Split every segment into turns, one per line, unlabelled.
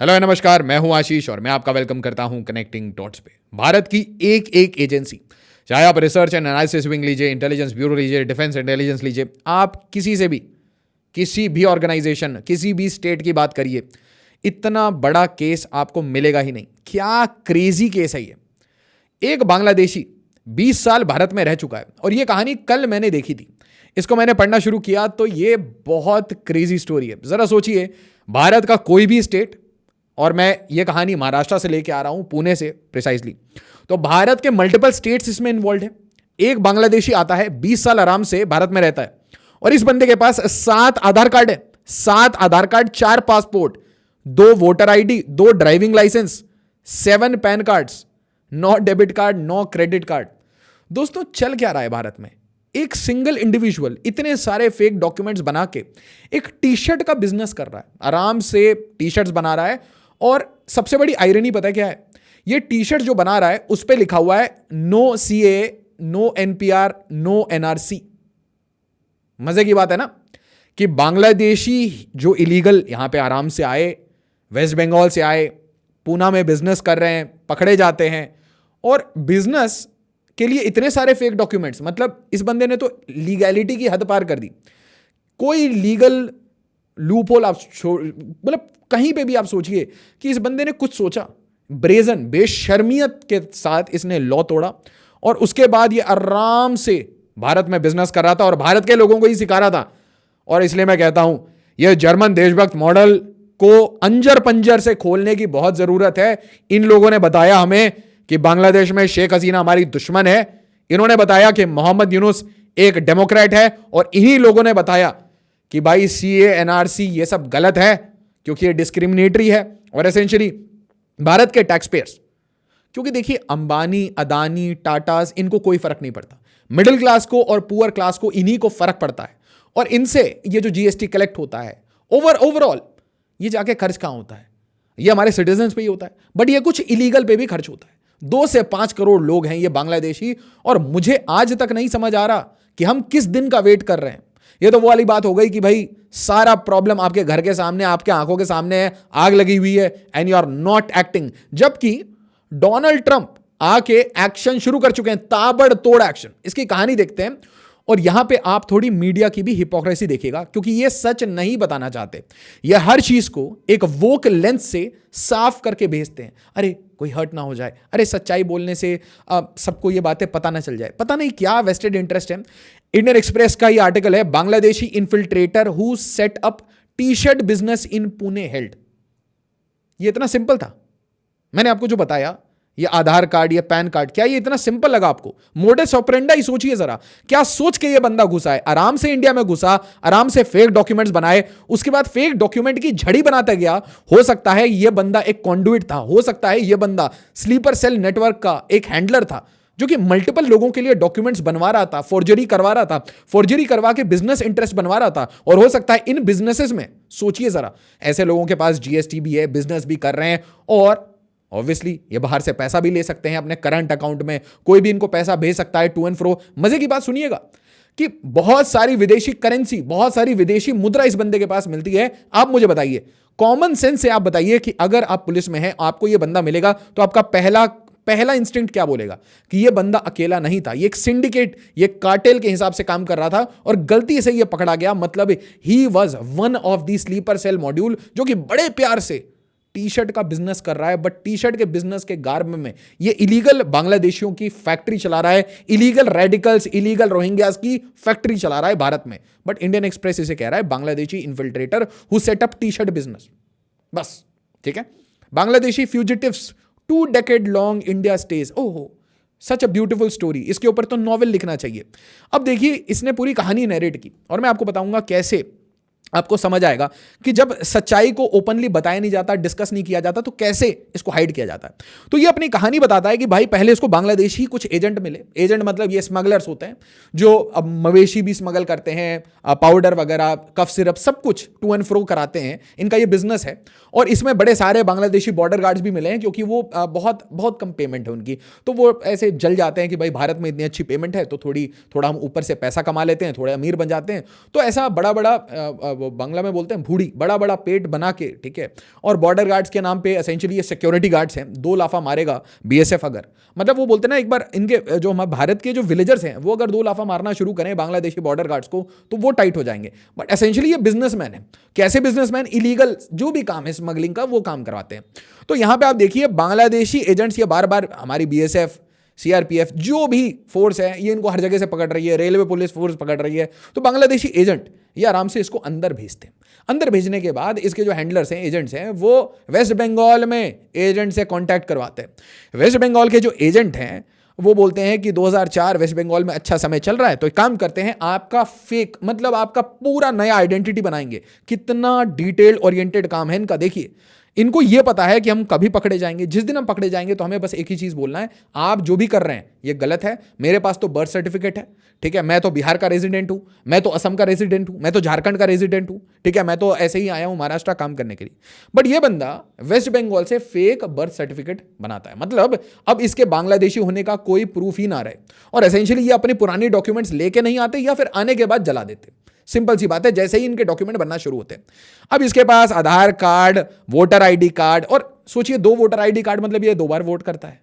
Hello नमस्कार, मैं हूं आशीष और मैं आपका वेलकम करता हूं कनेक्टिंग डॉट्स पे। भारत की एक एक एजेंसी, चाहे आप रिसर्च एंड एनालिसिस विंग लीजिए, इंटेलिजेंस ब्यूरो लीजिए, डिफेंस इंटेलिजेंस लीजिए, आप किसी से भी, किसी भी ऑर्गेनाइजेशन, किसी भी स्टेट की बात करिए, इतना बड़ा केस आपको मिलेगा ही नहीं। क्या क्रेजी केस है ये। एक बांग्लादेशी 20 साल भारत में रह चुका है और ये कहानी कल मैंने देखी थी। इसको मैंने पढ़ना शुरू किया तो ये बहुत क्रेजी स्टोरी है। जरा सोचिए, भारत का कोई भी स्टेट, और मैं ये कहानी महाराष्ट्र से लेके आ रहा हूं, पुणे से प्रिसाइजली, तो भारत के मल्टीपल स्टेट्स इसमें इन्वॉल्व है। एक बांग्लादेशी आता है, 20 साल आराम से भारत में रहता है और इस बंदे के पास 7 आधार कार्ड है, 7 Aadhaar card, 4 passport, 2 voter ID, 2 driving licence, 7 PAN cards, 9 debit card, 9 credit card. दोस्तों, चल क्या रहा है भारत में? एक सिंगल इंडिविजुअल इतने सारे फेक डॉक्यूमेंट्स बना के एक टी शर्ट का बिजनेस कर रहा है, आराम से टी शर्ट्स बना रहा है। और सबसे बड़ी आयरनी पता है क्या है? ये टी शर्ट जो बना रहा है उस पर लिखा हुआ है no CA, no NPR, no NRC. मजे की बात है ना कि बांग्लादेशी जो इलीगल यहां पे आराम से आए, वेस्ट बंगाल से आए, पूना में बिजनेस कर रहे हैं, पकड़े जाते हैं और बिजनेस के लिए इतने सारे फेक डॉक्यूमेंट्स। मतलब इस बंदे ने तो लीगैलिटी की हद पार कर दी। कोई लीगल लूपहोल आप मतलब कहीं पे भी आप सोचिए कि इस बंदे ने कुछ सोचा, ब्रेजन बेशर्मियत के साथ इसने लॉ तोड़ा और उसके बाद ये आराम से भारत में बिजनेस कर रहा था और भारत के लोगों को ही सिखा रहा था। और इसलिए मैं कहता हूं, यह जर्मन देशभक्त मॉडल को अंजर पंजर से खोलने की बहुत जरूरत है। इन लोगों ने बताया हमें कि बांग्लादेश में शेख हसीना हमारी दुश्मन है। इन्होंने बताया कि मोहम्मद यूनुस एक डेमोक्रेट है और इन्हीं लोगों ने बताया कि भाई सीए, एनआरसी ये सब गलत है क्योंकि ये डिस्क्रिमिनेटरी है। और एसेंशियली भारत के टैक्स पेयर्स, क्योंकि देखिए अंबानी, अदानी, टाटास, इनको कोई फर्क नहीं पड़ता। मिडिल क्लास को और पुअर क्लास को इन्हीं को फर्क पड़ता है। और इनसे ये जो जीएसटी कलेक्ट होता है ओवरऑल ये जाके खर्च कहां होता है? ये हमारे सिटीजन्स पे ही होता है। बट ये कुछ इलीगल पे भी खर्च होता है। 2 से 5 करोड़ लोग हैं ये बांग्लादेशी और मुझे आज तक नहीं समझ आ रहा कि हम किस दिन का वेट कर रहे हैं। ये तो वो वाली बात हो गई कि भाई सारा प्रॉब्लम आपके घर के सामने, आपके आंखों के सामने है, आग लगी हुई है and you are not acting. जबकि डोनाल्ड ट्रंप आके एक्शन शुरू कर चुके हैं, ताबड़तोड़ एक्शन। इसकी कहानी देखते हैं और यहां पे आप थोड़ी मीडिया की भी हिपोक्रेसी देखिएगा, क्योंकि ये सच नहीं बताना चाहते। ये हर चीज को एक वोक लेंस से साफ करके भेजते हैं। अरे कोई हर्ट ना हो जाए, अरे सच्चाई बोलने से सबको ये बातें पता ना चल जाए। पता नहीं क्या वेस्टेड इंटरेस्ट है। इंडियन एक्सप्रेस का ये आर्टिकल है, Bangladeshi infiltrator who set up T shirt business in Pune held. ये इतना सिंपल था। मैंने आपको जो बताया, ये आधार कार्ड, ये पैन कार्ड, क्या ये इतना सिंपल लगा आपको? मोडस ऑपरेंडी सोचिए जरा। क्या सोच के ये बंदा घुसा है, आराम से इंडिया में घुसा, आराम से फेक डॉक्यूमेंट्स बनाए, उसके बाद फेक डॉक्यूमेंट की झड़ी बनाता गया। हो सकता है ये बंदा एक कॉन्डुइट था, हो सकता है ये बंदा स्लीपर सेल नेटवर्क का एक हैंडलर था जो कि मल्टीपल लोगों के लिए डॉक्यूमेंट्स बनवा रहा था, फोर्जरी करवा रहा था, फोर्जरी करवा के बिजनेस इंटरेस्ट बनवा रहा था। और हो सकता है इन बिजनेसेस में, सोचिए जरा, ऐसे लोगों के पास जीएसटी भी है, बिजनेस भी कर रहे हैं और ऑब्वियसली ये बाहर से पैसा भी ले सकते हैं अपने करंट अकाउंट में। कोई भी इनको पैसा भेज सकता है टू एंड फ्रो। मजे की बात सुनिएगा कि बहुत सारी विदेशी करेंसी, बहुत सारी विदेशी मुद्रा इस बंदे के पास मिलती है। आप मुझे बताइए, कॉमन सेंस से आप बताइए कि अगर आप पुलिस में हैं, आपको ये बंदा मिलेगा तो आपका पहला इंस्टिंक्ट क्या बोलेगा? कि ये बंदा अकेला नहीं था, ये एक सिंडिकेट, ये कार्टेल के हिसाब से काम कर रहा था और गलती से ये पकड़ा गया। मतलब he was one of the sleeper cell module जो कि बड़े प्यार से टी शर्ट का बिजनेस कर रहा है। बट टी शर्ट के बिजनेस के गार्ब में ये इलीगल बांग्लादेशियों की फैक्ट्री चला रहा है, इलीगल रेडिकल्स, इलीगल रोहिंग्यास की फैक्ट्री चला रहा है भारत में। बट इंडियन एक्सप्रेस इसे कह रहा है Bangladeshi infiltrator who set up T shirt business. बस ठीक है। Bangladeshi fugitives 2 decade long India stage. ओहो, सच अ ब्यूटीफुल स्टोरी। इसके ऊपर तो नॉवेल लिखना चाहिए। अब देखिए, इसने पूरी कहानी नरेट की और मैं आपको बताऊंगा कैसे आपको समझ आएगा कि जब सच्चाई को ओपनली बताया नहीं जाता, डिस्कस नहीं किया जाता, तो कैसे इसको हाइड किया जाता है। तो ये अपनी कहानी बताता है कि भाई पहले इसको बांग्लादेशी कुछ एजेंट मिले। एजेंट मतलब ये स्मगलर्स होते हैं जो अब मवेशी भी स्मगल करते हैं, पाउडर वगैरह, कफ सिरप, सब कुछ टू एंड फ्रो कराते हैं। इनका ये बिजनेस है और इसमें बड़े सारे बांग्लादेशी बॉर्डर गार्ड्स भी मिले हैं क्योंकि वो बहुत बहुत कम पेमेंट है उनकी। तो वो ऐसे जल जाते हैं कि भाई भारत में इतनी अच्छी पेमेंट है तो थोड़ा हम ऊपर से पैसा कमा लेते हैं, थोड़े अमीर बन जाते हैं। तो ऐसा बड़ा बड़ा वो बांग्ला में बोलते हैं भूड़ी, बड़ा बड़ा पेट बना के, ठीक है, और बॉर्डर गार्ड्स के नाम पे एसेंशियली ये सिक्योरिटी गार्ड्स हैं, 2 लाफा मारेगा बीएसएफ अगर, मतलब वो बोलते हैं ना एक बार इनके जो हमारे भारत के जो विलेजर्स हैं वो अगर 2 लाफा मारना शुरू करें बांग्लादेशी बॉर्डर गार्ड्स को तो वो टाइट हो जाएंगे। बट एसेंशियली ये बिजनेसमैन है। कैसे बिजनेसमैन? इलीगल जो भी काम है स्मगलिंग का वो काम करवाते हैं। तो यहां पे आप देखिए बांग्लादेशी एजेंट्स ये बार बार हमारी बीएसएफ, सीआरपीएफ जो भी फोर्स है ये इनको हर जगह से पकड़ रही है, रेलवे पुलिस फोर्स पकड़ रही है, तो बांग्लादेशी एजेंट ये आराम से इसको अंदर भेजते हैं। अंदर भेजने के बाद इसके जो हैंडलर्स हैं, एजेंट्स हैं, वो वेस्ट बंगाल में एजेंट से कांटेक्ट करवाते हैं। वेस्ट बंगाल के जो एजेंट हैं वो बोलते हैं कि 2004 वेस्ट बंगाल में अच्छा समय चल रहा है, तो एक काम करते हैं, आपका फेक मतलब आपका पूरा नया आइडेंटिटी बनाएंगे। कितना डिटेल ओरिएंटेड काम है इनका, देखिए इनको ये पता है कि हम कभी पकड़े जाएंगे। जिस दिन हम पकड़े जाएंगे तो हमें बस एक ही चीज बोलना है, आप जो भी कर रहे हैं ये गलत है। मेरे पास तो बर्थ सर्टिफिकेट है, ठीक है, मैं तो बिहार का रेजिडेंट हूं, मैं तो असम का रेजिडेंट हूं, मैं तो झारखंड का रेजिडेंट हूं, ठीक है, मैं तो ऐसे ही आया हूं महाराष्ट्र काम करने के लिए। बट ये बंदा वेस्ट बंगाल से फेक बर्थ सर्टिफिकेट बनाता है, मतलब अब इसके बांग्लादेशी होने का कोई प्रूफ ही ना रहे। और एसेंशियली ये अपने पुरानी डॉक्यूमेंट्स लेके नहीं आते या फिर आने के बाद जला देते। सिंपल सी बात है, जैसे ही इनके डॉक्यूमेंट बनना शुरू होते हैं। अब इसके पास आधार कार्ड, वोटर आईडी कार्ड, और सोचिए 2 वोटर आईडी कार्ड मतलब ये 2 बार वोट करता है।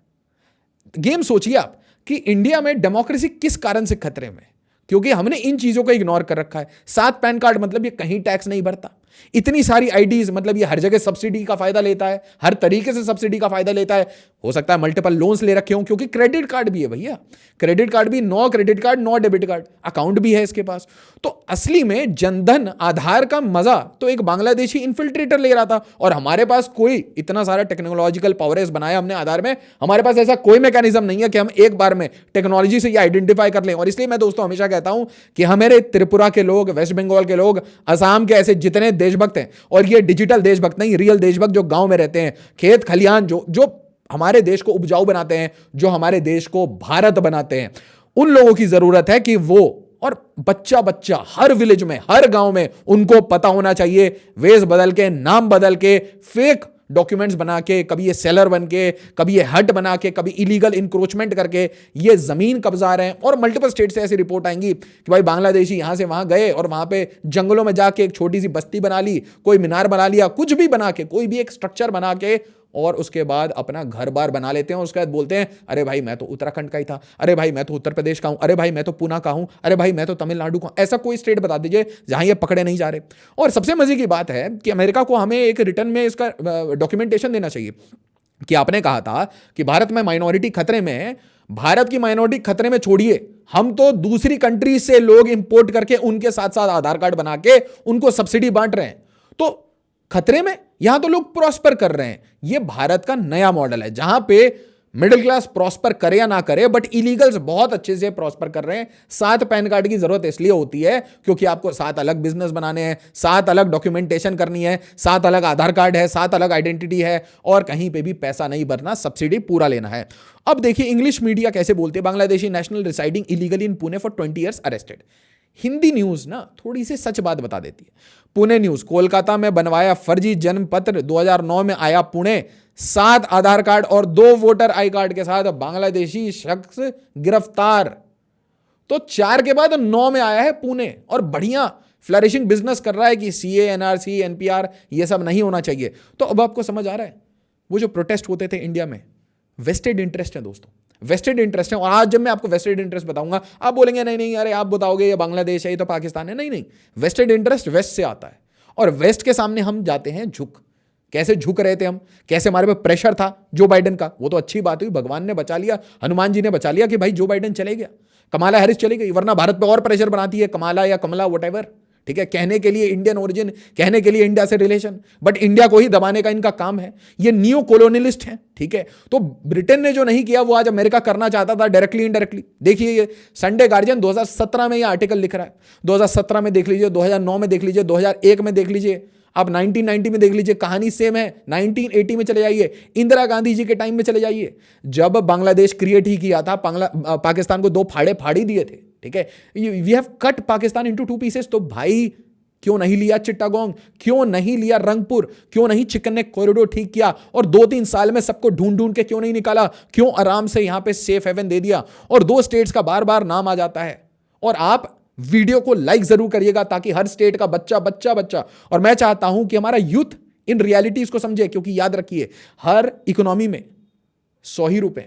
गेम सोचिए आप कि इंडिया में डेमोक्रेसी किस कारण से खतरे में, क्योंकि हमने इन चीजों को इग्नोर कर रखा है। 7 पैन कार्ड मतलब ये कहीं टैक्स नहीं भरता, इतनी सारी आईडीज मतलब ये हर जगह सब्सिडी का फायदा लेता है, हर तरीके से सब्सिडी का फायदा लेता है। हो सकता है मल्टीपल लोन्स ले रखे हों, क्योंकि क्रेडिट कार्ड भी है भैया, क्रेडिट कार्ड भी, no credit card no debit card, account भी है इसके पास। तो असली में जनधन आधार का मजा तो एक बांग्लादेशी इन्फिल्ट्रेटर ले रहा था, और हमारे पास कोई इतना सारा टेक्नोलॉजिकल पावरेज बनाया हमने आधार में, हमारे पास ऐसा कोई मैकेनिज्म नहीं है कि हम एक बार में टेक्नोलॉजी से ये आइडेंटिफाई कर लें। और इसलिए मैं दोस्तों हमेशा कहता हूं कि हमारे त्रिपुरा के लोग, वेस्ट बंगाल के लोग, असम के ऐसे जितने देशभक्त हैं, और ये डिजिटल देशभक्त नहीं, रियल देशभक्त जो गांव में रहते हैं, खेत खलियान जो हमारे देश को उपजाऊ बनाते हैं, जो हमारे देश को भारत बनाते हैं, उन लोगों की जरूरत है कि वो, और बच्चा बच्चा हर विलेज में, हर गांव में उनको पता होना चाहिए, वेश बदल के, नाम बदल के, फेक डॉक्यूमेंट्स बना के, कभी ये सेलर बन के, कभी ये हट बना के, कभी इलीगल इंक्रोचमेंट करके ये जमीन कब्जा रहे हैं। और मल्टीपल स्टेट से ऐसी रिपोर्ट आएंगी कि भाई बांग्लादेशी यहां से वहां गए और वहां पे जंगलों में जाके एक छोटी सी बस्ती बना ली, कोई मीनार बना लिया, कुछ भी बना के, कोई भी एक स्ट्रक्चर बना के, और उसके बाद अपना घर बार बना लेते हैं। उसके बाद बोलते हैं अरे भाई मैं तो उत्तराखंड का ही था, अरे भाई मैं तो उत्तर प्रदेश का हूं, अरे भाई मैं तो पूना का हूं, अरे भाई मैं तो तमिलनाडु का हूं। ऐसा कोई स्टेट बता दीजिए जहां ये पकड़े नहीं जा रहे। और सबसे मजे की बात है कि अमेरिका को हमें एक रिटर्न में इसका डॉक्यूमेंटेशन देना चाहिए कि आपने कहा था कि भारत में माइनॉरिटी खतरे में है। भारत की माइनॉरिटी खतरे में छोड़िए, हम तो दूसरी कंट्री से लोग इंपोर्ट करके उनके साथ साथ आधार कार्ड बना के उनको सब्सिडी बांट रहे हैं, तो खतरे में, यहां तो लोग प्रॉस्पर कर रहे हैं। यह भारत का नया मॉडल है जहां पे मिडिल क्लास प्रॉस्पर करे या ना करे, बट इलीगल्स बहुत अच्छे से प्रॉस्पर कर रहे हैं। 7 पैन कार्ड की जरूरत इसलिए होती है क्योंकि आपको 7 अलग बिजनेस बनाने हैं, 7 अलग डॉक्यूमेंटेशन करनी है, 7 अलग आधार कार्ड है, 7 अलग आइडेंटिटी है, और कहीं पे भी पैसा नहीं भरना, सब्सिडी पूरा लेना है। अब देखिए इंग्लिश मीडिया कैसे बोलते हैं, Bangladeshi national residing illegally in Pune for 20 years arrested. Hindi news ना थोड़ी सी सच बात बता देती है। पुणे न्यूज, कोलकाता में बनवाया फर्जी जन्म पत्र, 2009 में आया पुणे, 7 आधार कार्ड और 2 वोटर आई कार्ड के साथ बांग्लादेशी शख्स गिरफ्तार। तो 4 के बाद 9 में आया है पुणे, और बढ़िया फ्लरिशिंग बिजनेस कर रहा है कि सीए, एनआरसी, एनपीआर ये सब नहीं होना चाहिए। तो अब आपको समझ आ रहा है वो जो प्रोटेस्ट होते थे इंडिया में, वेस्टेड इंटरेस्ट है दोस्तों, वेस्टेड इंटरेस्ट है। और आज जब मैं आपको वेस्टेड इंटरेस्ट बताऊंगा, आप बोलेंगे नहीं नहीं अरे आप बताओगे ये बांग्लादेश है, ये तो पाकिस्तान है। नहीं नहीं, वेस्टेड इंटरेस्ट वेस्ट से आता है, और वेस्ट के सामने हम जाते हैं झुक। कैसे झुक रहे थे हम, कैसे हमारे पे प्रेशर था जो बाइडेन का, वो तो अच्छी बात हुई, भगवान ने बचा लिया, हनुमान जी ने बचा लिया कि भाई जो बाइडेन चले गया, कमाला हैरिस चली गई, वरना भारत पे और प्रेशर बनाती है कमाला या कमला व्हाटएवर, ठीक है, कहने के लिए इंडियन ओरिजिन, कहने के लिए इंडिया से रिलेशन, बट इंडिया को ही दबाने का इनका काम है। ये न्यू कॉलोनियलिस्ट हैं, ठीक है। तो ब्रिटेन ने जो नहीं किया वो आज अमेरिका करना चाहता था, डायरेक्टली इनडायरेक्टली। देखिए ये संडे गार्जियन 2017 में ये आर्टिकल लिख रहा है, 2017 में देख लीजिए, 2009 में देख लीजिए, 2001 में देख लीजिए, आप 1990 में देख लीजिए, कहानी सेम है। 1980 में चले जाइए, इंदिरा गांधी जी के टाइम में चले जाइए, जब बांग्लादेश क्रिएट ही किया था, पाकिस्तान को 2 फाड़े फाड़ ही दिए थे, ठीक है। We have cut Pakistan into 2 pieces. तो भाई क्यों नहीं लिया चिट्टागोंग, क्यों नहीं लिया रंगपुर, क्यों नहीं चिकन नेक कॉरिडोर ठीक किया, और 2-3 साल में सबको ढूंढ ढूंढ के क्यों नहीं निकाला, क्यों आराम से यहां पे सेफ हेवन दे दिया। और 2 स्टेट्स का बार बार नाम आ जाता है, और आप वीडियो को लाइक जरूर करिएगा ताकि हर स्टेट का बच्चा बच्चा बच्चा, और मैं चाहता हूं कि हमारा यूथ इन रियलिटी इसको समझे, क्योंकि याद रखिए हर इकोनॉमी में 100 ही रुपए,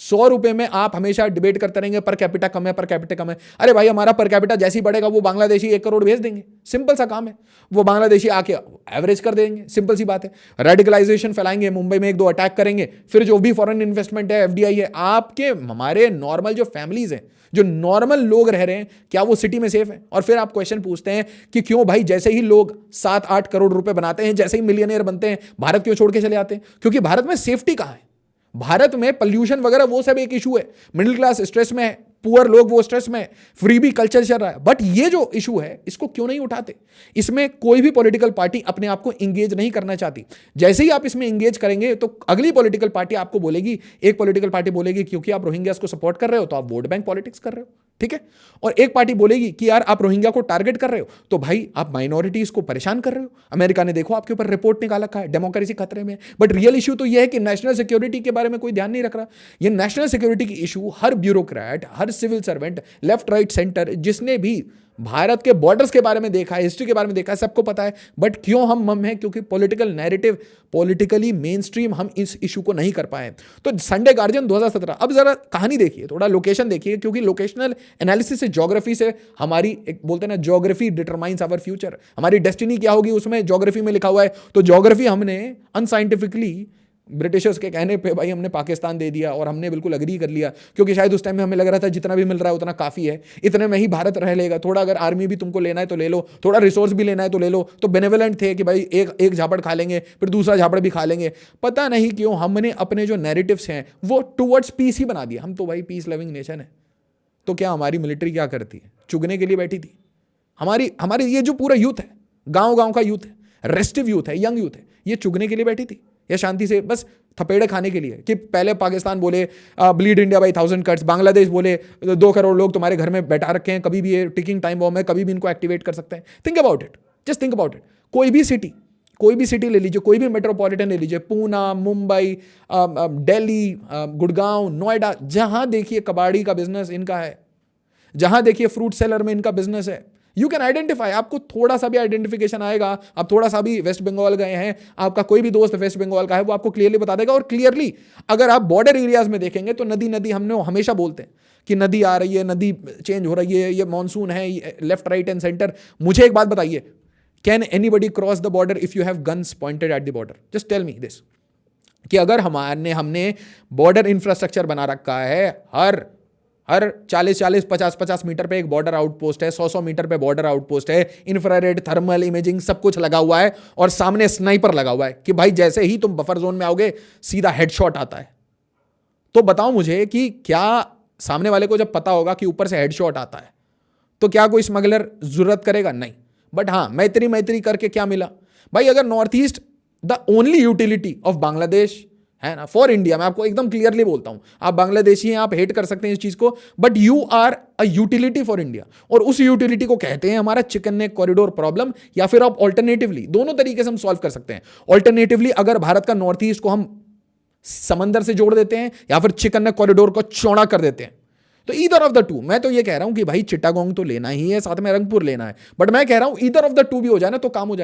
100 रुपए में आप हमेशा डिबेट करते रहेंगे पर कैपिटा कम है, पर कैपिटा कम है। अरे भाई हमारा पर कैपिटा जैसे ही बढ़ेगा वो बांग्लादेशी 1 करोड़ भेज देंगे, सिंपल सा काम है। वो बांग्लादेशी आके एवरेज कर देंगे, सिंपल सी बात है। रेडिकलाइजेशन फैलाएंगे, मुंबई में 1-2 अटैक करेंगे, फिर जो भी फॉरेन इन्वेस्टमेंट है, एफडीआई है, आपके हमारे नॉर्मल जो फैमिलीज हैं, जो नॉर्मल लोग रह रहे हैं, क्या वो सिटी में सेफ है? और फिर आप क्वेश्चन पूछते हैं कि क्यों भाई जैसे ही लोग 7-8 करोड़ रुपए बनाते हैं, जैसे ही मिलियनियर बनते हैं, भारत क्यों छोड़ के चले आते हैं? क्योंकि भारत में सेफ्टी कहां है? भारत में पॉल्यूशन वगैरह वो सब एक इशू है, मिडिल क्लास स्ट्रेस में है, पुअर लोग वो स्ट्रेस में है, फ्री भी कल्चर चल रहा है। बट ये जो इशू है इसको क्यों नहीं उठाते? इसमें कोई भी पॉलिटिकल पार्टी अपने आप को इंगेज नहीं करना चाहती। जैसे ही आप इसमें इंगेज करेंगे तो अगली पॉलिटिकल पार्टी आपको बोलेगी, एक पॉलिटिकल पार्टी बोलेगी क्योंकि आप रोहिंग्यास को सपोर्ट कर रहे हो तो आप वोट बैंक पॉलिटिक्स कर रहे हो, ठीक है। और एक पार्टी बोलेगी कि यार आप रोहिंग्या को टारगेट कर रहे हो तो भाई आप माइनॉरिटीज को परेशान कर रहे हो। अमेरिका ने देखो आपके ऊपर रिपोर्ट निकाल रखा है, डेमोक्रेसी खतरे में। बट रियल इशू तो यह है कि नेशनल सिक्योरिटी के बारे में कोई ध्यान नहीं रख रहा। ये नेशनल सिक्योरिटी की इशू हर ब्यूरोक्रेट, हर civil servant, left right centre, जिसने भी भारत के बॉर्डर्स के बारे में देखा है, हिस्ट्री के बारे में देखा है, सबको पता है। बट क्यों हम मम हैं? क्योंकि political narrative, politically main stream हम इस इशू को नहीं कर पाए। तो संडे गार्जियन 2017, अब जरा कहानी देखिए, थोड़ा लोकेशन देखिए, क्योंकि लोकेशनल एनालिसिस से, ज्योग्राफी से हमारी एक बोलते हैं ना, ज्योग्राफी डिटरमाइंस आवर फ्यूचर, हमारी डेस्टिनी क्या होगी उसमें ज्योग्राफी में लिखा हुआ है। तो ज्योग्राफी हमने अनसाइंटिफिकली ब्रिटिशर्स के कहने पे भाई हमने पाकिस्तान दे दिया, और हमने बिल्कुल अग्री कर लिया, क्योंकि शायद उस टाइम में हमें लग रहा था जितना भी मिल रहा है उतना काफ़ी है, इतने में ही भारत रह लेगा। थोड़ा अगर आर्मी भी तुमको लेना है तो ले लो, थोड़ा रिसोर्स भी लेना है तो ले लो। तो बेनेवलेंट थे कि भाई एक झापड़ खा लेंगे, फिर दूसरा झापड़ भी खा लेंगे। पता नहीं क्यों हमने अपने जो नैरेटिव्स हैं वो टुवर्ड्स पीस ही बना दिया। हम तो भाई पीस लविंग नेशन है। तो क्या हमारी मिलिट्री क्या करती है? चुगने के लिए बैठी थी। हमारी ये जो पूरा यूथ है, गाँव गाँव का यूथ है, रेस्टिव यूथ है, यंग यूथ है, ये चुगने के लिए बैठी थी या शांति से बस थपेड़े खाने के लिए? कि पहले पाकिस्तान बोले bleed India by 1000 cuts, Bangladesh बोले 2 करोड़ लोग तुम्हारे घर में बैठा रखे हैं, कभी भी ये टिकिंग टाइम बॉम्ब है, कभी भी इनको एक्टिवेट कर सकते हैं। Think about it, just think about it. कोई भी सिटी ले लीजिए, कोई भी मेट्रोपॉलिटन ले लीजिए, पूना, मुंबई, दिल्ली, गुड़गांव, नोएडा, जहां देखिए कबाड़ी का बिजनेस इनका है, जहां देखिए फ्रूट सेलर में इनका बिजनेस है। यू कैन आइडेंटिफाई, आपको थोड़ा सा भी आइडेंटिफिकेशन आएगा, आप थोड़ा सा भी वेस्ट बंगाल गए हैं, आपका कोई भी दोस्त वेस्ट बंगाल का है, वो आपको क्लियरली बता देगा। और क्लियरली अगर आप बॉर्डर एरियाज में देखेंगे तो नदी हमने हमेशा बोलते हैं कि नदी आ रही है, नदी चेंज हो रही है, ये मानसून है, लेफ्ट राइट एंड सेंटर। मुझे एक बात बताइए, can anybody cross the border if you have guns pointed at the border? Just tell me this, कि अगर हमने बॉर्डर इंफ्रास्ट्रक्चर बना रखा है, हर 40-40, 50-50 मीटर पे एक बॉर्डर आउटपोस्ट है, 100-100 मीटर पे बॉर्डर आउटपोस्ट है, इंफ्रारेड, थर्मल इमेजिंग सब कुछ लगा हुआ है, और सामने स्नाइपर लगा हुआ है कि भाई जैसे ही तुम बफर जोन में आओगे सीधा हेडशॉट आता है। तो बताओ मुझे कि क्या सामने वाले को जब पता होगा कि ऊपर से हेडशॉट आता है तो क्या कोई स्मगलर जरूरत करेगा? नहीं। बट हाँ, मैत्री करके क्या मिला भाई? अगर north east the only utility of Bangladesh है ना फॉर इंडिया, मैं आपको एकदम क्लियरली बोलता हूं, आप बांग्लादेशी हैं, आप हेट कर सकते हैं इस चीज को, but you are a utility for India. और उस यूटिलिटी को कहते हैं हमारा चिकन नेक कॉरिडोर प्रॉब्लम, या फिर आप ऑल्टरनेटिवली, दोनों तरीके से हम सॉल्व कर सकते हैं। ऑल्टरनेटिवली अगर भारत का नॉर्थ ईस्ट को हम समंदर से जोड़ देते हैं, या फिर चिकन नेक कॉरिडोर को चौड़ा कर देते हैं, तो ईदर ऑफ द टू। मैं तो ये कह रहा हूं कि भाई चिट्टागोंग तो लेना ही है, साथ में रंगपुर लेना है, बट मैं कह रहा हूं ईदर ऑफ द टू भी हो जाए ना तो काम हो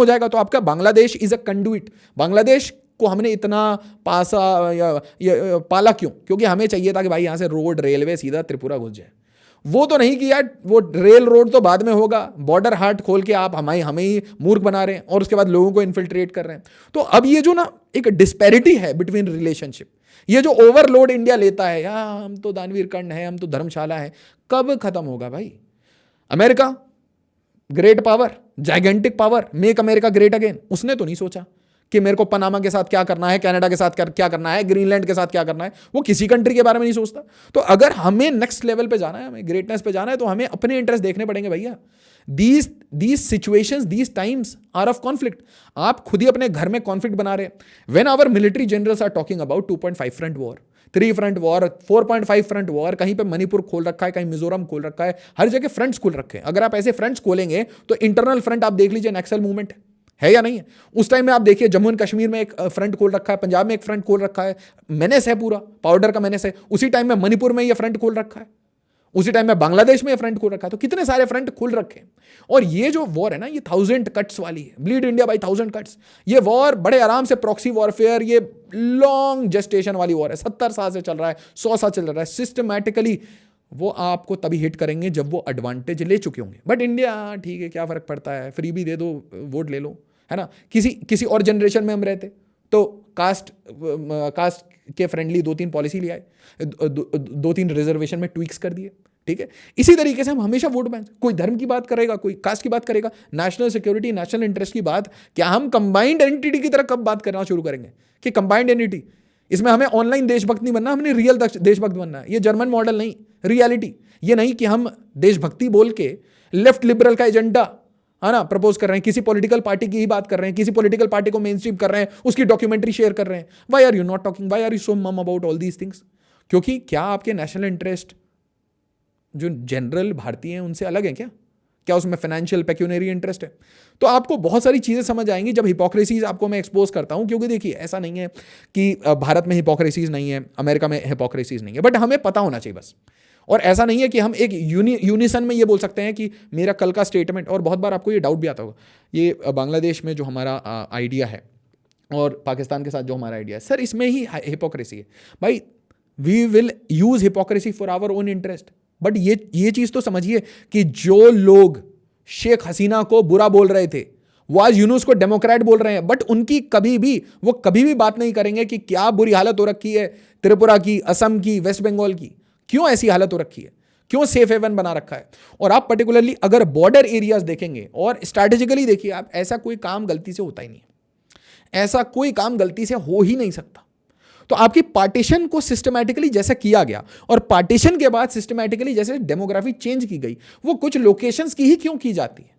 जाएगा, तो आपका Bangladesh is a conduit. Bangladesh को हमने इतना पाला क्यों? क्योंकि हमें चाहिए था कि भाई यहां से रोड, रेलवे सीधा त्रिपुरा घुस जाए। वो तो नहीं कि यार वो रेल रोड तो बाद में होगा, बॉर्डर हाट खोल के आप हमें ही मूर्ख बना रहे हैं और उसके बाद लोगों को इन्फिल्ट्रेट कर रहे हैं। तो अब ये जो ना एक डिस्पैरिटी है बिटवीन रिलेशनशिप, ये जो ओवरलोड इंडिया लेता है, या हम तो दानवीर कंड है, हम तो धर्मशाला है, कब खत्म होगा भाई? America great power, gigantic power, make America great again, उसने तो नहीं सोचा कि मेरे को पनामा के साथ क्या करना है, कनाडा के साथ क्या करना है, ग्रीनलैंड के साथ क्या करना है। वो किसी कंट्री के बारे में नहीं सोचता। तो अगर हमें नेक्स्ट लेवल पे जाना है, हमें ग्रेटनेस पे जाना है, तो हमें अपने इंटरेस्ट देखने पड़ेंगे भैया। These situations, these times are of conflict. आप खुद ही अपने घर में कॉन्फ्लिक्ट बना रहे हैं। When our military generals are talking about 2.5 front war, 3 front war, 4.5 front war, कहीं पे मणिपुर खोल रखा है, कहीं मिजोरम खोल रखा है, हर जगह फ्रंट्स खोल रखे हैं। अगर आप ऐसे फ्रंट्स खोलेंगे तो इंटरनल फ्रंट आप देख लीजिए, नक्सल मूवमेंट है या नहीं है। उस टाइम में आप देखिए जम्मू एंड कश्मीर में एक फ्रंट खोल रखा है, पंजाब में एक फ्रंट खोल रखा है, मेनेस है, पूरा पाउडर का मेनेस है। उसी टाइम में मणिपुर में ये फ्रंट खोल रखा है। उसी टाइम में बांग्लादेश में फ्रंट खोल रखा है। तो कितने सारे फ्रंट खुल रखे हैं। और ये जो वॉर है ना, ये 1000 कट्स वाली है, ब्लीड इंडिया बाय 1000 कट्स। ये वॉर बड़े आराम से प्रॉक्सी वॉरफेयर, ये लॉन्ग जेस्टेशन वाली वॉर है, 70 साल से चल रहा है, 100 साल चल रहा है। सिस्टमैटिकली वो आपको तभी हिट करेंगे जब वो एडवांटेज ले चुके होंगे। बट इंडिया ठीक है, क्या फर्क पड़ता है, फ्री भी दे दो, वोट ले लो, है ना। किसी और जनरेशन में हम रहते तो कास्ट के फ्रेंडली 2-3 पॉलिसी ले आए, 2-3 रिजर्वेशन में ट्वीक्स कर दिए, ठीक है। इसी तरीके से हम हमेशा वोट बैंक, कोई धर्म की बात करेगा, कोई कास्ट की बात करेगा, नेशनल सिक्योरिटी, नेशनल इंटरेस्ट की बात, क्या हम कंबाइंड एंटिटी की तरह कब बात करना शुरू करेंगे कि कंबाइंड एंटिटी, इसमें हमें ऑनलाइन देशभक्त नहीं बनना, हमने रियल देशभक्त बनना है। ये जर्मन मॉडल नहीं, रियलिटी। ये नहीं कि हम देशभक्ति बोल के लेफ्ट लिबरल का एजेंडा, है ना, प्रपोज कर रहे हैं, किसी पॉलिटिकल पार्टी की ही बात कर रहे हैं, किसी पॉलिटिकल पार्टी को मेन स्ट्रीम कर रहे हैं, उसकी डॉक्यूमेंट्री शेयर कर रहे हैं। Why are you not talking, why are you so mum about all these things? क्योंकि क्या आपके नेशनल इंटरेस्ट जो जनरल भारतीय हैं उनसे अलग है क्या उसमें फाइनेंशियल पेक्यूनरी इंटरेस्ट है? तो आपको बहुत सारी चीज़ें समझ आएंगी जब हिपोक्रेसीज आपको मैं एक्सपोज करता हूं। क्योंकि देखिए, ऐसा नहीं है कि भारत में हिपोक्रेसीज नहीं है, अमेरिका में हिपोक्रेसीज नहीं है, बट हमें पता होना चाहिए बस। और ऐसा नहीं है कि हम एक यूनिसन में ये बोल सकते हैं कि मेरा कल का स्टेटमेंट, और बहुत बार आपको ये डाउट भी आता होगा, ये बांग्लादेश में जो हमारा आइडिया है और पाकिस्तान के साथ जो हमारा आइडिया है, सर इसमें ही हिपोक्रेसी है। भाई, we will use hypocrisy for our own interest. But ये चीज तो समझिए कि जो लोग शेख हसीना को बुरा बोल रहे थे, वो आज यूनुस को डेमोक्रेट बोल रहे हैं, बट उनकी कभी भी बात नहीं करेंगे कि क्या बुरी हालत हो रखी है त्रिपुरा की, असम की, वेस्ट बंगाल की, क्यों ऐसी हालत हो रखी है, क्यों सेफ हेवन बना रखा है। और आप पर्टिकुलरली अगर बॉर्डर एरियाज देखेंगे और स्ट्रैटेजिकली देखिए आप, ऐसा कोई काम गलती से होता ही नहीं है, ऐसा कोई काम गलती से हो ही नहीं सकता। तो आपकी पार्टीशन को सिस्टमैटिकली जैसा किया गया, और पार्टीशन के बाद सिस्टमैटिकली जैसे डेमोग्राफी चेंज की गई, वो कुछ लोकेशंस की ही क्यों की जाती है,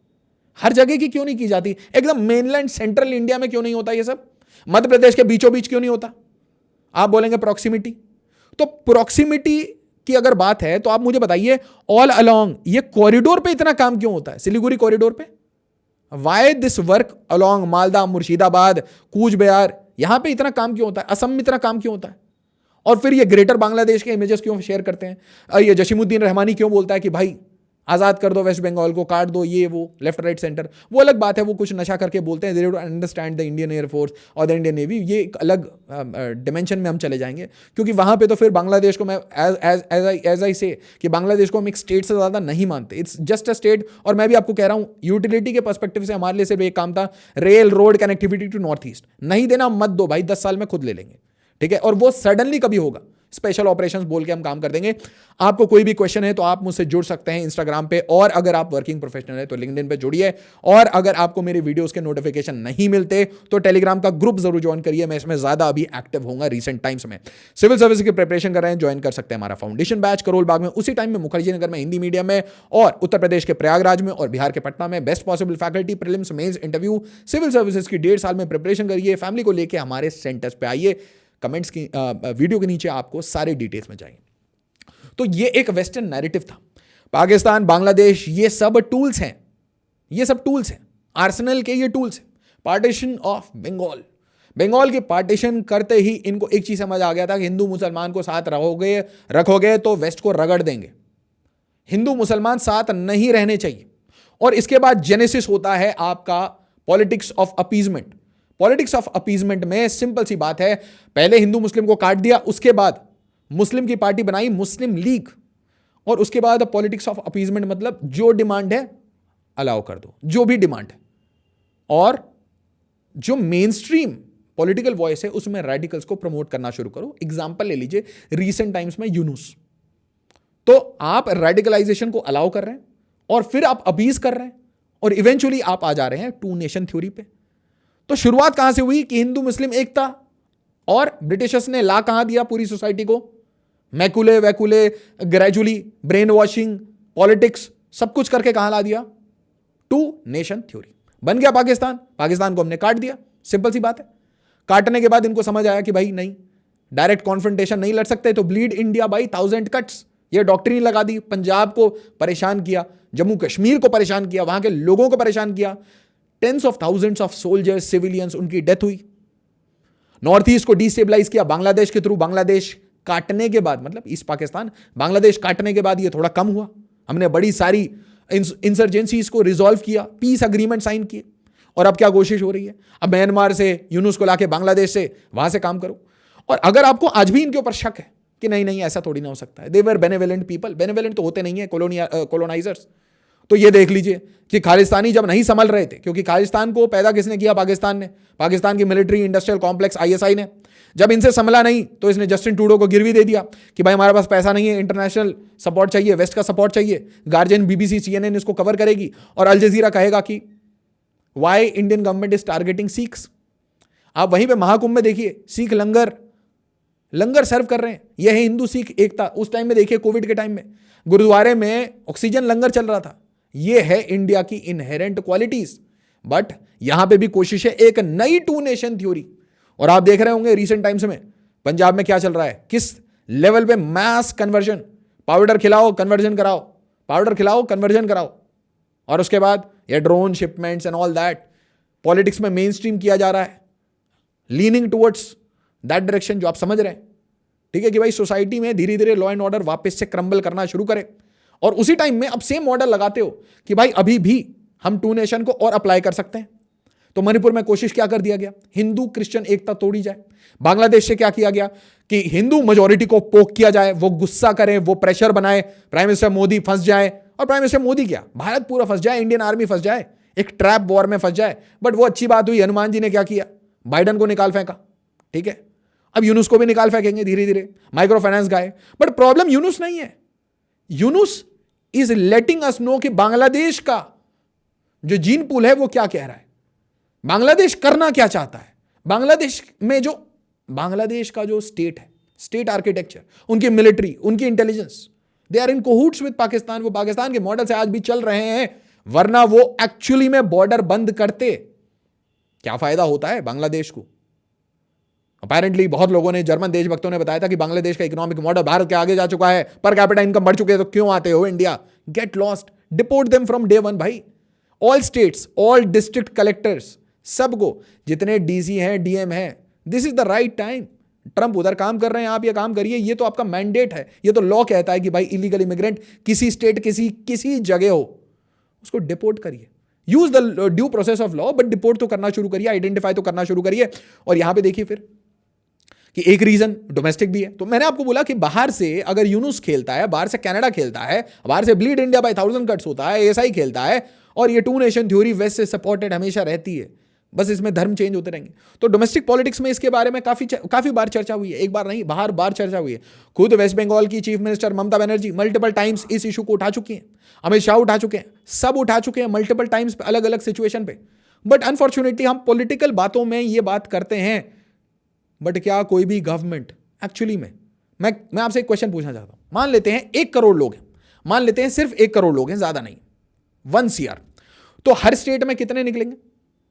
हर जगह की क्यों नहीं की जाती? एकदम मेनलैंड सेंट्रल इंडिया में क्यों नहीं होता ये सब? मध्य प्रदेश के बीचों बीच क्यों नहीं होता? आप बोलेंगे प्रॉक्सिमिटी। तो प्रॉक्सिमिटी की अगर बात है तो आप मुझे बताइए, ऑल अलोंग ये कॉरिडोर पे इतना काम क्यों होता है? सिलीगुड़ी कॉरिडोर पे why this work along Malda, Murshidabad, Cooch Behar, यहां पे इतना काम क्यों होता है? असम में इतना काम क्यों होता है? और फिर ये ग्रेटर बांग्लादेश के इमेजेस क्यों शेयर करते हैं? ये जसीमुद्दीन रहमानी क्यों बोलता है कि भाई आज़ाद कर दो वेस्ट बंगाल को, काट दो, ये वो, लेफ्ट राइट सेंटर, वो अलग बात है, वो कुछ नशा करके बोलते हैं, they don't understand the Indian air force और द इंडियन नेवी। ये एक अलग डिमेंशन में हम चले जाएंगे, क्योंकि वहाँ पे तो फिर बांग्लादेश को मैं एज आई से कि बांग्लादेश को हम एक स्टेट से ज़्यादा नहीं मानते, इट्स जस्ट अ स्टेट। और मैं भी आपको कह रहा हूँ, यूटिलिटी के पर्सपेक्टिव से हमारे लिए सिर्फ एक काम था, rail road connectivity to north east. नहीं देना मत दो भाई, 10 साल में खुद ले लेंगे, ठीक है। और वो सडनली कभी होगा, स्पेशल ऑपरेशंस बोल के हम काम कर देंगे। आपको कोई भी क्वेश्चन है तो आप मुझसे जुड़ सकते हैं इंस्टाग्राम पे, और अगर आप वर्किंग प्रोफेशनल है तो लिंक्डइन पे जुड़िए। और अगर आपको मेरे वीडियोस के नोटिफिकेशन नहीं मिलते तो टेलीग्राम का ग्रुप जरूर ज्वाइन करिए, मैं इसमें ज्यादा अभी एक्टिव होऊंगा रिसेंट टाइम्स में। सिविल सर्विस की प्रिपरेशन कर रहे हैं, ज्वाइन कर सकते हैं हमारा फाउंडेशन बैच करोल बाग में, उसी टाइम में मुखर्जी नगर में हिंदी मीडियम में, और उत्तर प्रदेश के प्रयागराज में और बिहार के पटना में। Best possible faculty, prelims, mains, interview, civil services की 1.5 साल में प्रिपरेशन करिए। फैमिली को लेकर हमारे सेंटर्स पे आइए, कमेंट्स की वीडियो के नीचे आपको सारे डिटेल्स में जाएंगे। तो ये एक वेस्टर्न नैरेटिव था। पाकिस्तान, बांग्लादेश, ये सब टूल्स हैं, ये सब टूल्स हैं, आर्सेनल के ये टूल्स हैं। पार्टीशन ऑफ बंगाल की पार्टीशन करते ही इनको एक चीज समझ आ गया था कि हिंदू मुसलमान को साथ रखोगे तो वेस्ट को रगड़ देंगे, हिंदू मुसलमान साथ नहीं रहने चाहिए। और इसके बाद जेनेसिस होता है आपका politics of appeasement. Politics of appeasement में सिंपल सी बात है, पहले हिंदू मुस्लिम को काट दिया, उसके बाद मुस्लिम की पार्टी बनाई मुस्लिम लीग, और उसके बाद पॉलिटिक्स ऑफ अपीजमेंट मतलब जो डिमांड है अलाउ कर दो, जो भी डिमांड है। और जो मेन स्ट्रीम पॉलिटिकल वॉइस है उसमें रेडिकल्स को प्रमोट करना शुरू करो। एग्जांपल ले लीजिए रीसेंट टाइम्स में यूनुस। तो आप रेडिकलाइजेशन को अलाउ कर रहे हैं और फिर आप अपीज कर रहे हैं, और इवेंचुअली आप आ जा रहे हैं 2 नेशन थ्योरी पे। तो शुरुआत कहां से हुई कि हिंदू मुस्लिम एकता, और ब्रिटिशर्स ने ला कहां दिया पूरी सोसाइटी को? मैकुले वैकुले, ग्रेजुअली ब्रेन वॉशिंग, पॉलिटिक्स, सब कुछ करके कहां ला दिया? 2 नेशन थ्योरी। बन गया पाकिस्तान, पाकिस्तान को हमने काट दिया, सिंपल सी बात है। काटने के बाद इनको समझ आया कि भाई नहीं, डायरेक्ट कॉन्फ्रंटेशन नहीं लड़ सकते, तो ब्लीड इंडिया बाई 1000 कट्स, ये डॉक्ट्रिन लगा दी। पंजाब को परेशान किया, जम्मू कश्मीर को परेशान किया, वहां के लोगों को परेशान किया। Tens of thousands of soldiers, civilians, उनकी डेथ हुई। नॉर्थ ईस्ट को डिस्टेबलाइज किया बांग्लादेश के थ्रू, बांग्लादेश काटने के बाद, मतलब ईस्ट पाकिस्तान बांग्लादेश काटने के बाद ये थोड़ा कम हुआ। हमने बड़ी सारी इंसर्जेंसीज को रिजॉल्व किया, पीस अग्रीमेंट साइन किए, और अब क्या कोशिश हो रही है, अब म्यांमार से यूनुस को लाके बांग्लादेश से वहां से काम करो। और अगर आपको आज भी इनके ऊपर शक है कि नहीं नहीं ऐसा थोड़ी ना हो सकता है, दे वर बेनेवोलेंट पीपल, बेनेवोलेंट तो होते नहीं है कॉलोनाइजर्स, तो ये देख लीजिए कि खालिस्तानी जब नहीं संभल रहे थे, क्योंकि खालिस्तान को पैदा किसने किया, पाकिस्तान ने, पाकिस्तान की मिलिट्री इंडस्ट्रियल कॉम्प्लेक्स आईएसआई ने। जब इनसे संभला नहीं तो इसने जस्टिन ट्रूडो को गिरवी दे दिया कि भाई हमारे पास पैसा नहीं है, इंटरनेशनल सपोर्ट चाहिए, वेस्ट का सपोर्ट चाहिए। गार्जियन, बीबीसी, सीएनएन इसको कवर करेगी और अल जजीरा कहेगा कि why Indian government is targeting Sikhs. आप वहीं पे महाकुंभ में देखिए, सिख लंगर सर्व कर रहे हैं। यह है हिंदू सिख एकता। उस टाइम में देखिए कोविड के टाइम में गुरुद्वारे में ऑक्सीजन लंगर चल रहा था। यह है इंडिया की इनहेरेंट क्वालिटीज। बट यहां पे भी कोशिश है एक नई टू नेशन थ्योरी। और आप देख रहे होंगे रिसेंट टाइम्स में पंजाब में क्या चल रहा है, किस लेवल पे मैस कन्वर्जन, पाउडर खिलाओ कन्वर्जन कराओ, पाउडर खिलाओ कन्वर्जन कराओ। और उसके बाद ये drone shipments and all that politics में मेन स्ट्रीम किया जा रहा है, लीनिंग टुवर्ड्स दैट डायरेक्शन जो आप समझ रहे हैं। ठीक है कि भाई सोसाइटी में धीरे धीरे लॉ एंड ऑर्डर वापस से क्रम्बल करना शुरू करे। और उसी टाइम में अब सेम मॉडल लगाते हो कि भाई अभी भी हम टू नेशन को और अप्लाई कर सकते हैं। तो मणिपुर में कोशिश क्या कर दिया गया, हिंदू क्रिश्चियन एकता तोड़ी जाए। बांग्लादेश से क्या किया गया कि हिंदू मेजॉरिटी को पोक किया जाए, वो गुस्सा करें, वो प्रेशर बनाए, प्राइम मिनिस्टर मोदी फंस जाए। और प्राइम मिनिस्टर मोदी क्या, भारत पूरा फंस जाए, इंडियन आर्मी फंस जाए, एक ट्रैप वॉर में फंस जाए। बट वो अच्छी बात हुई, हनुमान जी ने क्या किया, बाइडन को निकाल फेंका। ठीक है, अब यूनुस को भी निकाल फेंकेंगे धीरे धीरे, micro finance guy. But problem Yunus नहीं है, Yunus is letting us know कि बांग्लादेश का जो जीन पूल है वो क्या कह रहा है, बांग्लादेश करना क्या चाहता है। बांग्लादेश में जो बांग्लादेश का जो स्टेट है, स्टेट आर्किटेक्चर, उनकी मिलिट्री, उनकी intelligence, they are in cahoots with Pakistan. वो पाकिस्तान के मॉडल से आज भी चल रहे हैं, वरना वो एक्चुअली में बॉर्डर बंद करते क्या फायदा होता है बांग्लादेश को। अपेरेंटली बहुत लोगों ने, जर्मन देशभक्तों ने बताया था कि बांग्लादेश का इकोनॉमिक मॉडल भारत के आगे जा चुका है, पर कैपिटा इनकम बढ़ चुके हैं, तो क्यों आते हो India. Get lost, deport them from day one भाई। All states, all district collectors, सबको, जितने डीसी हैं, डीएम हैं, this is the right time. Trump उधर काम कर रहे हैं, आप ये काम करिए, ये तो आपका मैंडेट है, ये तो लॉ कहता है कि भाई इलीगल इमिग्रेंट किसी स्टेट, किसी जगह हो, उसको डिपोर्ट करिए। Use the due process of law, but deport तो करना शुरू करिए, आइडेंटिफाई तो करना शुरू करिए। और यहां पे देखिए फिर कि एक रीजन डोमेस्टिक भी है। तो मैंने आपको बोला कि बाहर से अगर यूनुस खेलता है, बाहर से कनाडा खेलता है, बाहर से ब्लीड इंडिया बाय 1000 कट्स होता है, एएसआई खेलता है, और ये टू नेशन थ्योरी वेस्ट से सपोर्टेड हमेशा रहती है, बस इसमें धर्म चेंज होते रहेंगे। तो डोमेस्टिक पॉलिटिक्स में इसके बारे में काफी बार चर्चा हुई है, एक बार नहीं, बार चर्चा हुई है। खुद वेस्ट बंगाल की chief minister Mamata Banerjee multiple times इस इशू को उठा चुकी हैं, अमित शाह उठा चुके हैं, सब उठा चुके हैं मल्टीपल टाइम्स अलग अलग सिचुएशन पे। बट अनफॉर्चुनेटली हम पॉलिटिकल बातों में ये बात करते हैं, बट क्या कोई भी गवर्नमेंट एक्चुअली में, मैं आपसे एक क्वेश्चन पूछना चाहता हूं। मान लेते हैं 1 करोड़ लोग हैं, मान लेते हैं सिर्फ 1 करोड़ लोग हैं, ज्यादा नहीं, 1 CR, तो हर स्टेट में कितने निकलेंगे,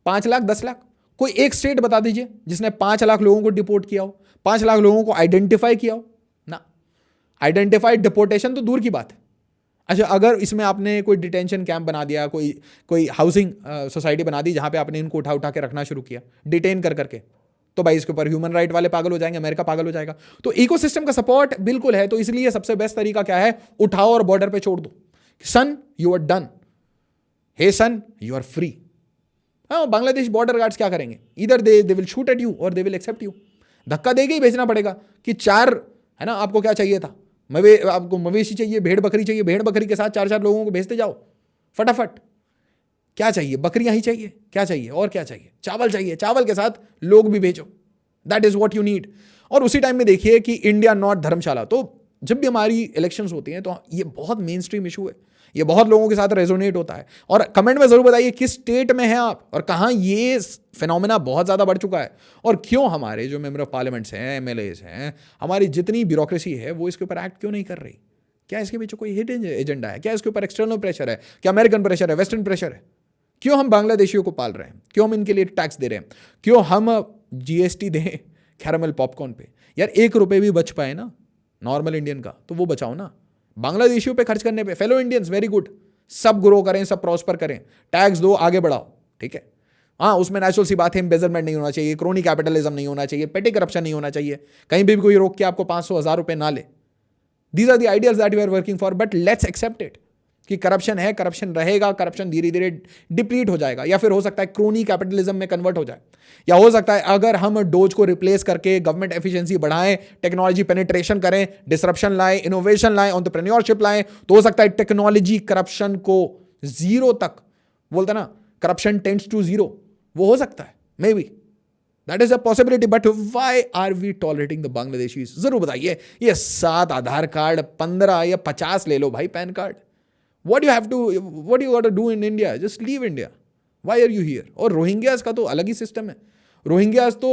5 लाख, 10 लाख। कोई एक स्टेट बता दीजिए जिसने 5 लाख लोगों को डिपोर्ट किया हो, 5 लाख लोगों को आइडेंटिफाई किया हो ना। आइडेंटिफाइड डिपोर्टेशन तो दूर की बात है। अच्छा, अगर इसमें आपने कोई डिटेंशन कैंप बना दिया, कोई हाउसिंग सोसाइटी बना दी जहां पे आपने इनको उठा के रखना शुरू किया, डिटेन करके, तो भाई इसके ऊपर ह्यूमन राइट वाले पागल हो जाएंगे, अमेरिका पागल हो जाएगा। तो इकोसिस्टम का सपोर्ट बिल्कुल है। तो इसलिए सबसे बेस्ट तरीका क्या है, उठाओ और बॉर्डर पे छोड़ दो। Son you are done, hey son you are free. हाँ, बांग्लादेश बॉर्डर गार्ड्स क्या करेंगे, इधर they will shoot at you और दे विल एक्सेप्ट यू। धक्का देके ही भेजना पड़ेगा कि 4, है ना, आपको क्या चाहिए था, आपको मवेशी चाहिए, भेड़ बकरी चाहिए, भेड़ बकरी के साथ 4 लोगों को भेजते जाओ फटाफट। क्या चाहिए, बकरियां ही चाहिए, क्या चाहिए और क्या चाहिए, चावल चाहिए, चावल के साथ लोग भी भेजो, that is what you need. और उसी टाइम में देखिए कि इंडिया नॉट धर्मशाला। तो जब भी हमारी इलेक्शंस होती हैं तो ये बहुत मेन स्ट्रीम इशू है, ये बहुत लोगों के साथ रेजोनेट होता है। और कमेंट में जरूर बताइए किस स्टेट में हैं आप और कहाँ ये फिनोमेना बहुत ज़्यादा बढ़ चुका है, और क्यों हमारे जो मेंबर ऑफ पार्लियामेंट्स हैं, MLAs हैं, हमारी जितनी ब्यूरोक्रेसी है वो इसके ऊपर एक्ट क्यों नहीं कर रही। क्या इसके पीछे कोई हिडन एजेंडा है, क्या इसके ऊपर एक्सटर्नल प्रेशर है, क्या अमेरिकन प्रेशर है, वेस्टर्न प्रेशर है। क्यों हम बांग्लादेशियों को पाल रहे हैं, क्यों हम इनके लिए टैक्स दे रहे हैं, क्यों हम GST दें कैरामल पॉपकॉर्न पे। यार 1 रुपये भी बच पाए ना नॉर्मल इंडियन का, तो वो बचाओ ना बांग्लादेशियों पे खर्च करने पे। फेलो इंडियंस वेरी गुड, सब ग्रो करें, सब प्रॉस्पर करें, टैक्स दो, आगे बढ़ाओ, ठीक है। हाँ, उसमें नेचुरल सी बात है, एम्बेजलमेंट नहीं होना चाहिए, क्रोनी कैपिटलिज्म नहीं होना चाहिए, पेटी करप्शन नहीं होना चाहिए, कहीं भी कोई रोक के आपको 500,000 रुपए ना ले। These are the ideas that we are working for, but let's accept it कि करप्शन है, करप्शन रहेगा, करप्शन धीरे धीरे डिप्लीट हो जाएगा, या फिर हो सकता है क्रोनी कैपिटलिज्म में कन्वर्ट हो जाए, या हो सकता है अगर हम डोज को रिप्लेस करके गवर्नमेंट एफिशिएंसी बढ़ाएं, टेक्नोलॉजी पेनिट्रेशन करें, डिसरप्शन लाएं, इनोवेशन लाएं, एंटरप्रेन्योरशिप लाएं, तो हो सकता है टेक्नोलॉजी करप्शन को जीरो तक, बोलते ना करप्शन टेंड्स टू जीरो, वो हो सकता है, maybe that is a possibility. But why are we tolerating the Bangladeshis? जरूर बताइए। ये 7 आधार कार्ड, 15 या 50 ले लो भाई pan card, what you have to, what you got to do in India? Just leave India. Why are you here? और Rohingyas का तो अलग ही सिस्टम है। रोहिंग्यास तो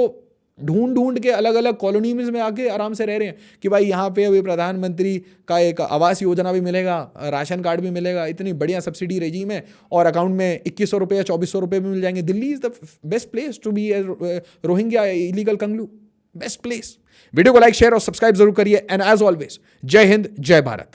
ढूंढ ढूंढ के अलग अलग कॉलोनीज में आके आराम से रह रहे हैं कि भाई यहाँ पे अभी प्रधानमंत्री का एक आवास योजना भी मिलेगा, राशन कार्ड भी मिलेगा, इतनी बढ़िया सब्सिडी रेजीम है, और अकाउंट में 2100 रुपये या 2400 रुपये भी मिल जाएंगे। Delhi is the best place to be Rohingya illegal कंगलू, बेस्ट प्लेस। वीडियो को लाइक, शेयर और सब्सक्राइब जरूर करिए, एंड एज ऑलवेज जय हिंद, जय भारत।